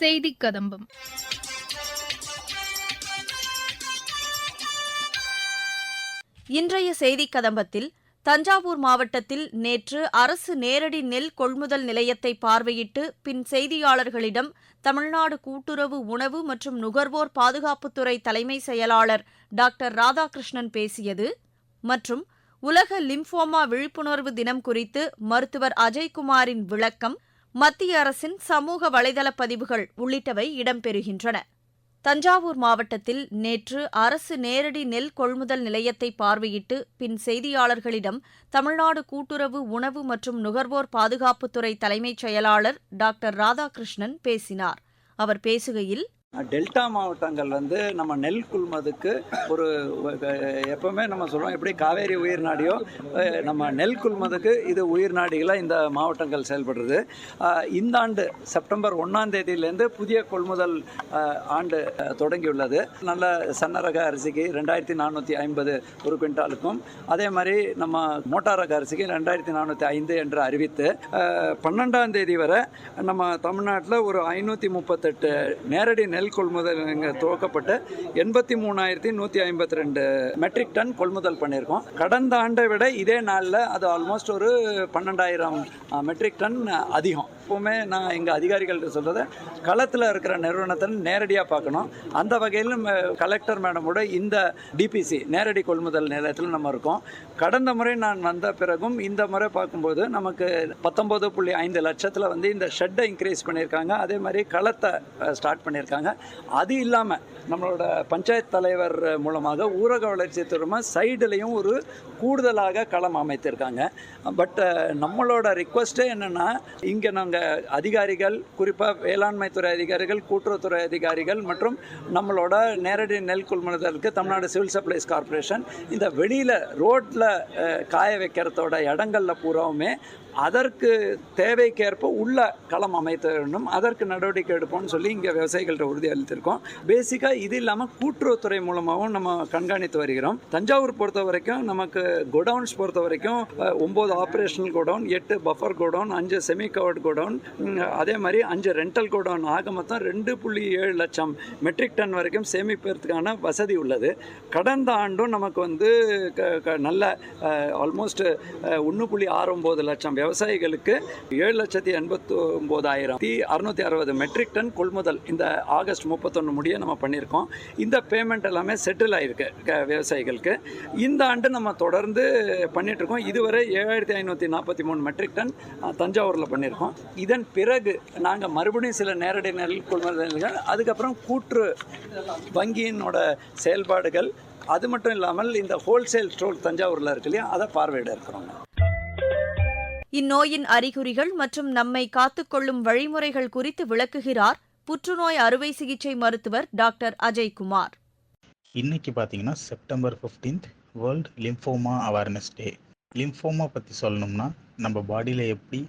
செய்திக் கதம்பம். இன்றைய செய்திக் கதம்பத்தில் தஞ்சாவூர் மாவட்டத்தில் நேற்று அரசு நேரடி நெல் கொள்முதல் நிலையத்தை பார்வையிட்டு பின் செய்தியாளர்களிடம் தமிழ்நாடு கூட்டுறவு உணவு மற்றும் நுகர்வோர் பாதுகாப்புத்துறை தலைமை செயலாளர் டாக்டர் ராதாகிருஷ்ணன் பேசியது மற்றும் உலக லிம்போமா விழிப்புணர்வு தினம் குறித்து மருத்துவர் அஜய்குமாரின் விளக்கம், மத்திய அரசின் சமூக வலைதள பதிவுகள் உள்ளிட்டவை இடம்பெறுகின்றன. தஞ்சாவூர் மாவட்டத்தில் நேற்று அரசு நேரடி நெல் கொள்முதல் நிலையத்தை பார்வையிட்டு பின் செய்தியாளர்களிடம் தமிழ்நாடு கூட்டுறவு உணவு மற்றும் நுகர்வோர் பாதுகாப்புத்துறை தலைமைச் செயலாளர் டாக்டர் ராதாகிருஷ்ணன் பேசினார். அவர் பேசுகையில், டெல்டா மாவட்டங்கள் நம்ம நெல் கொள்முதலுக்கு ஒரு எப்பவுமே நம்ம சொல்லுவோம், எப்படி காவேரி உயிர் நாடியோ நம்ம நெல் கொள்முதலுக்கு இது உயிர் நாடிகளாக இந்த மாவட்டங்கள் செயல்படுறது. இந்த ஆண்டு செப்டம்பர் 1ஆம் தேதியிலேருந்து புதிய கொள்முதல் ஆண்டு தொடங்கியுள்ளது. நல்ல சன்னரக அரிசிக்கு 2450 ஒரு குவிண்டாலுக்கும், அதே மாதிரி நம்ம மோட்டார் ரக அரிசிக்கு 2405 என்று அறிவித்து 12ஆம் தேதி வரை நம்ம தமிழ்நாட்டில் ஒரு 538 நேரடி நெல் கொள்முதல் துவக்கப்பட்டு 83,152 மெட்ரிக் டன் கொள்முதல் பண்ணியிருக்கோம். கடந்த ஆண்டை விட இதே நாளில் அது ஆல்மோஸ்ட் ஒரு 12,000 மெட்ரிக் டன் அதிகம். எப்பவுமே நான் எங்கள் அதிகாரிகள்கிட்ட சொல்கிறத, களத்தில் இருக்கிற நிறுவனத்தை நேரடியாக பார்க்கணும். அந்த வகையில் கலெக்டர் மேடமோட இந்த டிபிசி நேரடி கொள்முதல் நிலையத்தில் நம்ம இருக்கோம். கடந்த முறை நான் வந்த பிறகும் இந்த முறை பார்க்கும்போது நமக்கு 19.5 லட்சத்தில் இந்த ஷெட்டை இன்க்ரீஸ் பண்ணியிருக்காங்க. அதே மாதிரி களத்தை ஸ்டார்ட் பண்ணியிருக்காங்க. அது இல்லாமல் நம்மளோட பஞ்சாயத்து தலைவர் மூலமாக ஊரக வளர்ச்சி துறைமா சைடுலையும் ஒரு கூடுதலாக களம் அமைத்திருக்காங்க. பட் நம்மளோட ரிக்வஸ்ட்டே என்னென்னா, இங்கே நாங்கள் அதிகாரிகள், குறிப்பாக வேளாண்மை துறை அதிகாரிகள், கூட்டுறவுத்துறை அதிகாரிகள் மற்றும் நம்மளோட நேரடி நெல் கொள்முதலுக்கு தமிழ்நாடு சிவில் சப்ளைஸ் கார்பரேஷன் இந்த வெளியில் ரோட்டில் காய வைக்கிறதோட இடங்களில் பூராவுமே அதற்கு தேவைக்கேற்ப உள்ள களம் அமைத்த வேண்டும். அதற்கு நடவடிக்கை எடுப்போம்னு சொல்லி இங்கே விவசாயிகள்கிட்ட உறுதி அளித்திருக்கோம். பேசிக்காக இது இல்லாமல் கூட்டுறவுத்துறை மூலமாகவும் நம்ம கண்காணித்து வருகிறோம். தஞ்சாவூர் பொறுத்த வரைக்கும் நமக்கு கோடவுன்ஸ் பொறுத்த வரைக்கும் 9 operational godown, 8 buffer godown, 5 semi covered godown, அதே மாதிரி 5 ரெண்டல் கோடவுன், ஆக மொத்தம் 2.7 லட்சம் மெட்ரிக் டன் வரைக்கும் சேமிப்பதற்கான வசதி உள்ளது. கடந்த ஆண்டும் நமக்கு நல்ல ஆல்மோஸ்ட் 1.69 லட்சம் விவசாயிகளுக்கு 7,89,660 மெட்ரிக் டன் கொள்முதல் இந்த ஆகஸ்ட் 31 முடிய நம்ம பண்ணியிருக்கோம். இந்த பேமெண்ட் எல்லாமே செட்டில் ஆகிருக்கு விவசாயிகளுக்கு. இந்த ஆண்டு நம்ம தொடர்ந்து பண்ணிகிட்ருக்கோம். இதுவரை 7,543 மெட்ரிக் டன் தஞ்சாவூரில் பண்ணியிருக்கோம். இதன் பிறகு நாங்கள் மறுபடியும் சில நேரடி நெல் கொள்முதல்கள், அதுக்கப்புறம் கூற்று வங்கியினோட செயல்பாடுகள், அது மட்டும் இல்லாமல் இந்த ஹோல்சேல் ஸ்டோர் தஞ்சாவூரில் இருக்கு இல்லையா, அதை பார்வையிட இருக்கிறோங்க. இந்நோயின் அறிகுறிகள் மற்றும் நம்மை காத்துக்கொள்ளும் வழிமுறைகள் குறித்து விளக்குகிறார் புற்றுநோய் அறுவை சிகிச்சை மருத்துவர் டாக்டர் அஜய்குமார். இன்னைக்கு பார்த்தீங்கன்னா September 15 world lymphoma awareness day. Lymphoma பற்றி சொல்லணும்னா, நம்ம பாடியில் எப்படி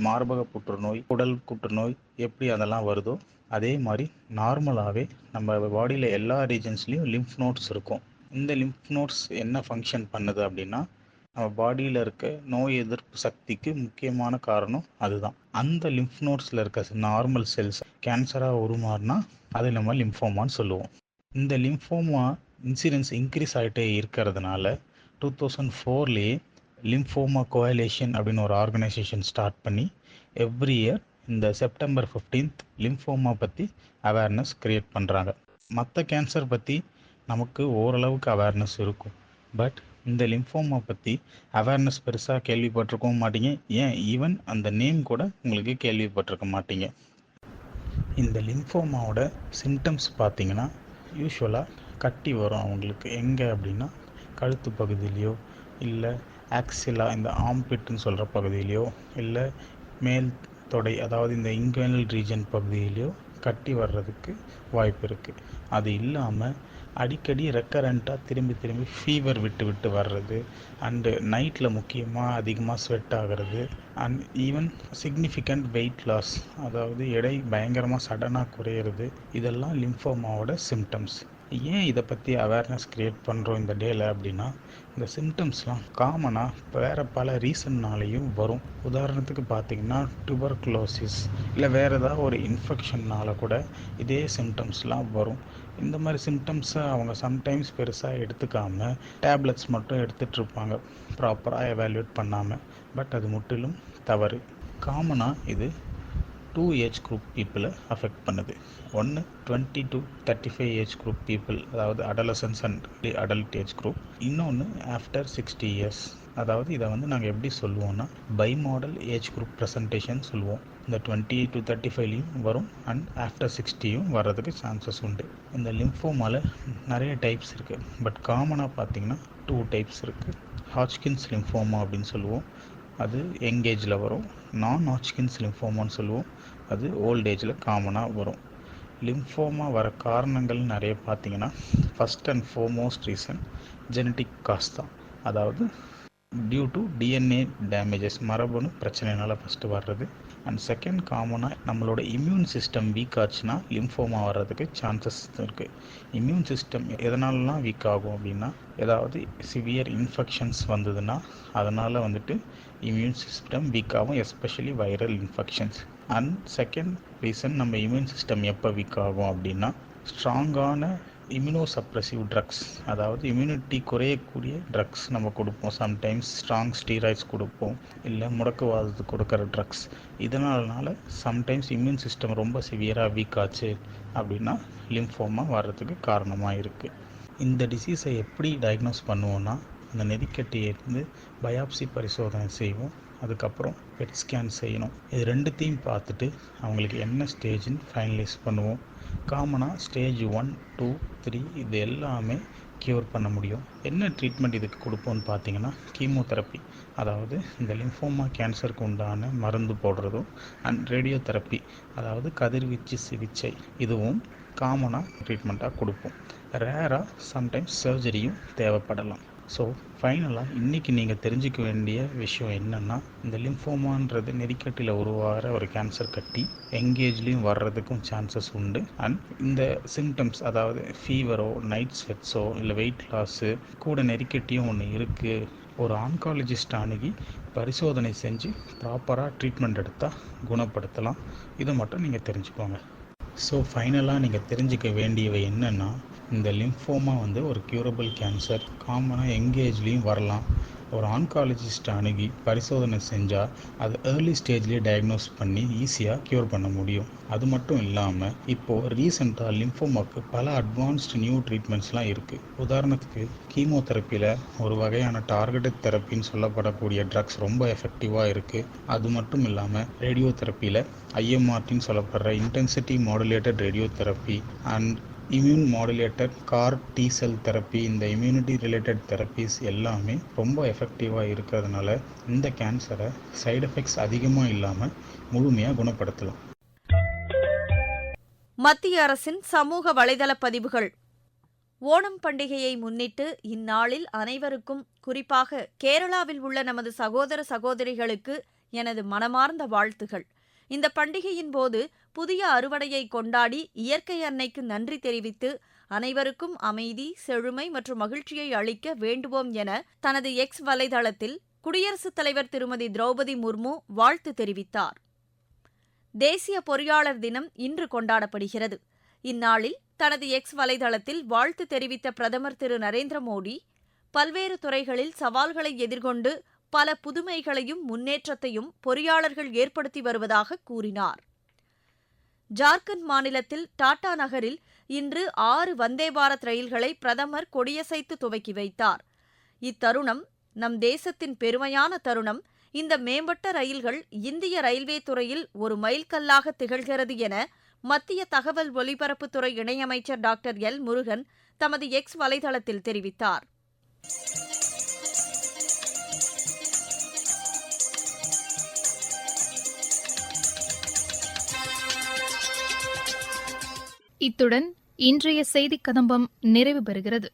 மார்பக புற்றுநோய், குடல் புற்றுநோய் எப்படி அதெல்லாம் வருதோ அதே மாதிரி நார்மலாகவே நம்ம பாடியில் எல்லா ரீஜன்ஸ்லேயும் லிம்ஃப் நோட்ஸ் இருக்கும். இந்த லிம்ஃப் நோட்ஸ் என்ன ஃபங்க்ஷன் பண்ணுது அப்படின்னா, நம்ம பாடியில் இருக்க நோய் எதிர்ப்பு சக்திக்கு முக்கியமான காரணம் அதுதான். அந்த லிம்ஃப் நோட்ஸில் இருக்க நார்மல் செல்ஸ் கேன்சராக உருமாறினா அதை நம்ம லிம்போமான்னு சொல்லுவோம். இந்த லிம்போமா இன்சிடென்ஸ் இன்க்ரீஸ் ஆகிட்டே இருக்கிறதுனால 2004லேயே லிம்போமா கோயலேஷன் அப்படின்னு ஒரு ஆர்கனைசேஷன் ஸ்டார்ட் பண்ணி எவ்ரி இயர் இந்த செப்டம்பர் 15 லிம்போமா பற்றி அவேர்னஸ் க்ரியேட் பண்ணுறாங்க. மற்ற கேன்சர் பற்றி நமக்கு ஓரளவுக்கு அவேர்னஸ் இருக்கும். பட் இந்த லிம்போமா பற்றி அவேர்னஸ் பெருசாக கேள்விப்பட்டிருக்கவும் மாட்டீங்க. ஏன் ஈவன் அந்த நேம் கூட உங்களுக்கு கேள்விப்பட்டிருக்க மாட்டீங்க. இந்த லிம்போமாவோட சிம்டம்ஸ் பார்த்தீங்கன்னா, யூஸ்வலாக கட்டி வரும் அவங்களுக்கு. எங்கே அப்படின்னா, கழுத்து பகுதியிலையோ இல்லை ஆக்சிலா, இந்த ஆம்பிட்டுன்னு சொல்கிற பகுதியிலையோ இல்லை மேல் தொடை, அதாவது இந்த இங்குவனல் ரீஜன் பகுதியிலையோ கட்டி வர்றதுக்கு வாய்ப்பு இருக்குது. அது இல்லாமல் அடிக்கடி ரெக்கரண்ட்டாக திரும்பி ஃபீவர் விட்டு வர்றது, அண்டு நைட்டில் முக்கியமாக அதிகமாக ஸ்வெட் ஆகிறது, and even significant weight loss, அதாவது எடை பயங்கரமாக சடனாக குறையிறது, இதெல்லாம் லிம்போமாவோட சிம்டம்ஸ். ஏன் இதை பற்றி அவேர்னஸ் க்ரியேட் பண்ணுறோம் இந்த டேயில் அப்படின்னா, இந்த சிம்டம்ஸ்லாம் காமனாக வேறு பல ரீசன்னாலேயும் வரும். உதாரணத்துக்கு பார்த்திங்கன்னா டியூபர்குலோசிஸ் இல்லை வேறு ஏதாவது ஒரு இன்ஃபெக்ஷன்னால் கூட இதே சிம்டம்ஸ்லாம் வரும். இந்த மாதிரி சிம்டம்ஸை அவங்க சம்டைம்ஸ் பெருசாக எடுத்துக்காமல் டேப்லெட்ஸ் மட்டும் எடுத்துகிட்ருப்பாங்க, ப்ராப்பராக எவாலுவேட் பண்ணாமல். பட் அது முற்றிலும் தவறு. காமனாக இது 2 ஏஜ் குரூப் பீப்புளை அஃபெக்ட் பண்ணுது. ஒன்று 20 to 35 ஏஜ் குரூப் பீப்புள், அதாவது adolescents and adult age group. இன்னொன்று ஆஃப்டர் 60 இயர்ஸ். அதாவது இதை நாங்கள் எப்படி சொல்லுவோம்னா by model age group presentation சொல்லுவோம். இந்த 20 to 35லையும் வரும் அண்ட் ஆஃப்டர் 60யும் வர்றதுக்கு சான்சஸ் உண்டு. இந்த லிம்ஃபோமாவில் நிறைய டைப்ஸ் இருக்குது. பட் காமனாக பார்த்தீங்கன்னா 2 டைப்ஸ் இருக்குது. ஹாட்ச்கின்ஸ் லிம்ஃபோமா அப்படின்னு சொல்லுவோம், அது யங் ஏஜில் வரும். நான் ஹாட்ச்கின்ஸ் லிம்ஃபோமான்னு சொல்லுவோம், அது ஓல்ட் ஏஜில் காமனாக வரும். லிம்ஃபோமா வர காரணங்கள் நிறைய பார்த்தீங்கன்னா first and foremost reason genetic cause தான். அதாவது டியூ டு டிஎன்ஏ டேமேஜஸ், மரபணு பிரச்சனைனால ஃபஸ்ட்டு வர்றது. அண்ட் செகண்ட் காமனாக நம்மளோட இம்யூன் சிஸ்டம் வீக் ஆச்சுன்னா லிம்ஃபோமா வர்றதுக்கு சான்சஸ் இருக்குது. இம்யூன் சிஸ்டம் எதனாலலாம் வீக் ஆகும் அப்படின்னா, ஏதாவது சிவியர் இன்ஃபெக்ஷன்ஸ் வந்ததுன்னா அதனால் இம்யூன் சிஸ்டம் வீக் ஆகும், especially viral infections. And second reason நம்ம இம்யூன் சிஸ்டம் எப்போ வீக் ஆகும் அப்படின்னா, ஸ்ட்ராங்கான இம்யூனோசப்ரெசிவ் ட்ரக்ஸ், அதாவது இம்யூனிட்டி குறையக்கூடிய ட்ரக்ஸ் நம்ம கொடுப்போம். சம்டைம்ஸ் ஸ்ட்ராங் ஸ்டீராய்ட்ஸ் கொடுப்போம், இல்லை முடக்குவாதத்துக்கு கொடுக்குற ட்ரக்ஸ். இதனால சம்டைம்ஸ் இம்யூன் சிஸ்டம் ரொம்ப சிவியராக வீக் ஆச்சு அப்படின்னா லிம்ஃபோமா வர்றதுக்கு காரணமாக இருக்குது. இந்த டிசீஸை எப்படி டயக்னோஸ் பண்ணுவோன்னா, இந்த நெறிக்கட்டியிருந்து பயாப்சி பரிசோதனை செய்வோம், அதுக்கப்புறம் பெட் ஸ்கேன் செய்யணும். இது ரெண்டுத்தையும் பார்த்துட்டு அவங்களுக்கு என்ன ஸ்டேஜ்னு ஃபைனலைஸ் பண்ணுவோம். காமனாக ஸ்டேஜ் 1, 2, 3 இது எல்லாமே க்யூர் பண்ண முடியும். என்ன ட்ரீட்மெண்ட் இதுக்கு கொடுப்போம்னு பார்த்தீங்கன்னா, கீமோதெரப்பி, அதாவது இந்த லிம்ஃபோமா கேன்சருக்கு உண்டான மருந்து போடுறதும், அண்ட் ரேடியோ தெரப்பி, அதாவது கதிர்வீச்சு சிகிச்சை, இதுவும் காமனாக ட்ரீட்மெண்ட்டாக கொடுப்போம். ரேராக சம்டைம்ஸ் சர்ஜரியும் தேவைப்படலாம். ஸோ ஃபைனலாக இன்றைக்கி நீங்கள் தெரிஞ்சிக்க வேண்டிய விஷயம் என்னென்னா, இந்த லிம்ஃபோமான்றது நெறிக்கட்டியில் உருவாகிற ஒரு கேன்சர் கட்டி, எங்கேஜ்லேயும் வர்றதுக்கும் சான்சஸ் உண்டு. அண்ட் இந்த சிம்டம்ஸ், அதாவது ஃபீவரோ, நைட் ஸ்வெட்ஸோ, இல்லை வெயிட் லாஸு, கூட நெறிக்கட்டியும் ஒன்று இருக்குது. ஒரு ஆன்காலஜிஸ்ட் அணுகி பரிசோதனை செஞ்சு ப்ராப்பராக ட்ரீட்மெண்ட் எடுத்தால் குணப்படுத்தலாம். இதை மட்டும் நீங்கள் தெரிஞ்சுக்கோங்க. ஸோ ஃபைனலாக நீங்கள் தெரிஞ்சிக்க வேண்டியவை என்னென்னா, இந்த லிம்ஃபோமா ஒரு க்யூரபிள் கேன்சர், காமனாக எங்கேஜ்லேயும் வரலாம். ஒரு ஆன்காலஜிஸ்ட் அணுகி பரிசோதனை செஞ்சால் அது ஏர்லி ஸ்டேஜ்லேயே டயக்னோஸ் பண்ணி ஈஸியாக க்யூர் பண்ண முடியும். அது மட்டும் இல்லாமல் இப்போது ரீசெண்டாக லிம்ஃபோமாவுக்கு பல அட்வான்ஸ்டு நியூ ட்ரீட்மெண்ட்ஸ்லாம் இருக்குது. உதாரணத்துக்கு கீமோதெரப்பியில் ஒரு வகையான டார்கெட்டட் தெரப்பின்னு சொல்லப்படக்கூடிய ட்ரக்ஸ் ரொம்ப எஃபெக்டிவாக இருக்குது. அது மட்டும் இல்லாமல் ரேடியோ தெரப்பியில் ஐஎம்ஆர்டின்னு சொல்லப்படுற intensity modulated radio therapy and immune modulator car D sell therapy, இந்த இம்யூனிட்டி ரிலேட்டட் தெரப்பிஸ் எல்லாமே ரொம்ப எஃபெக்டிவாக இருக்கிறதுனால இந்த கேன்சரை சைடு எஃபெக்ட்ஸ் அதிகமாக இல்லாமல் முழுமையாக குணப்படுத்தலாம். மத்திய அரசின் சமூக வலைதள பதிவுகள். ஓணம் பண்டிகையை முன்னிட்டு இந்நாளில் அனைவருக்கும், குறிப்பாக கேரளாவில் உள்ள நமது சகோதர சகோதரிகளுக்கு எனது மனமார்ந்த வாழ்த்துகள். இந்த பண்டிகையின் போது புதிய அறுவடையை கொண்டாடி இயற்கை அன்னைக்கு நன்றி தெரிவித்து அனைவருக்கும் அமைதி, செழுமை மற்றும் மகிழ்ச்சியை அளிக்க வேண்டுவோம் என தனது எக்ஸ் வலைதளத்தில் குடியரசுத் தலைவர் திருமதி திரௌபதி முர்மு வாழ்த்து தெரிவித்தார். தேசிய பொறியாளர் தினம் இன்று கொண்டாடப்படுகிறது. இந்நாளில் தனது எக்ஸ் வலைதளத்தில் வாழ்த்து தெரிவித்த பிரதமர் திரு நரேந்திர மோடி, பல்வேறு துறைகளில் சவால்களை எதிர்கொண்டு பல புதுமைகளையும் முன்னேற்றத்தையும் பொறியாளர்கள் ஏற்படுத்தி வருவதாக கூறினார். ஜார்க்கண்ட் மாநிலத்தில் டாடா நகரில் இன்று 6 வந்தே பாரத் ரயில்களை பிரதமர் கொடியசைத்து துவக்கி வைத்தார். இத்தருணம் நம் தேசத்தின் பெருமையான தருணம். இந்த மேம்பட்ட ரயில்கள் இந்திய ரயில்வே துறையில் ஒரு மைல்கல்லாக திகழ்கிறது என மத்திய தகவல் ஒலிபரப்புத்துறை இணையமைச்சர் டாக்டர் எல் முருகன் தமது எக்ஸ் வலைதளத்தில் தெரிவித்தார். இத்துடன் இன்றைய செய்திக் கதம்பம் நிறைவு பெறுகிறது.